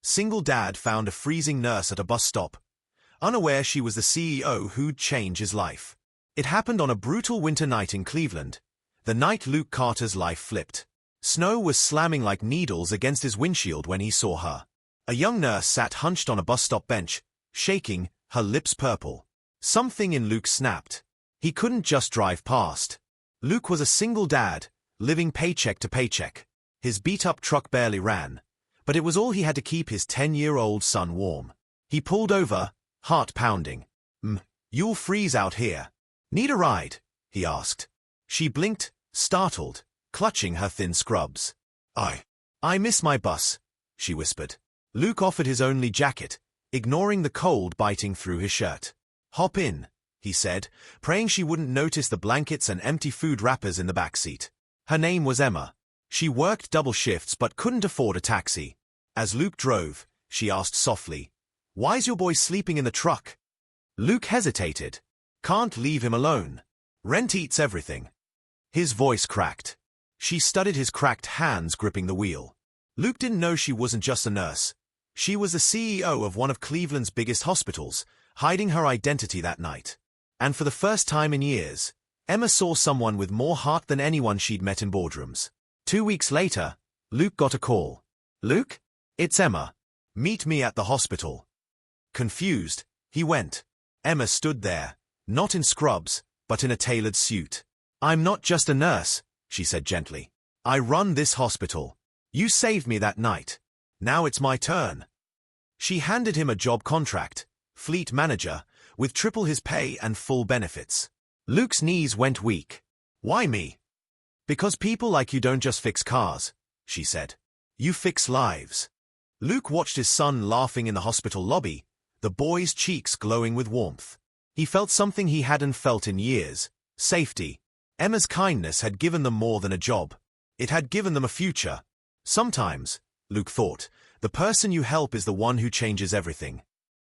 Single dad found a freezing nurse at a bus stop, unaware she was the CEO who'd change his life. It happened on a brutal winter night in Cleveland, the night Luke Carter's life flipped. Snow was slamming like needles against his windshield when he saw her. A young nurse sat hunched on a bus stop bench, shaking, her lips purple. Something in Luke snapped. He couldn't just drive past. Luke was a single dad, living paycheck to paycheck. His beat-up truck barely ran, but it was all he had to keep his 10-year-old son warm. He pulled over, heart pounding. You'll freeze out here. Need a ride? He asked. She blinked, startled, clutching her thin scrubs. I miss my bus, she whispered. Luke offered his only jacket, ignoring the cold biting through his shirt. Hop in, he said, praying she wouldn't notice the blankets and empty food wrappers in the back seat. Her name was Emma. She worked double shifts but couldn't afford a taxi. As Luke drove, she asked softly, "Why's your boy sleeping in the truck?" Luke hesitated. "Can't leave him alone. Rent eats everything." His voice cracked. She studied his cracked hands gripping the wheel. Luke didn't know she wasn't just a nurse. She was the CEO of one of Cleveland's biggest hospitals, hiding her identity that night. And for the first time in years, Emma saw someone with more heart than anyone she'd met in boardrooms. 2 weeks later, Luke got a call. "Luke? It's Emma. Meet me at the hospital." Confused, he went. Emma stood there, not in scrubs, but in a tailored suit. "I'm not just a nurse," she said gently. "I run this hospital. You saved me that night. Now it's my turn." She handed him a job contract, fleet manager, with triple his pay and full benefits. Luke's knees went weak. "Why me?" "Because people like you don't just fix cars," she said. "You fix lives." Luke watched his son laughing in the hospital lobby, the boy's cheeks glowing with warmth. He felt something he hadn't felt in years: safety. Emma's kindness had given them more than a job. It had given them a future. Sometimes, Luke thought, the person you help is the one who changes everything.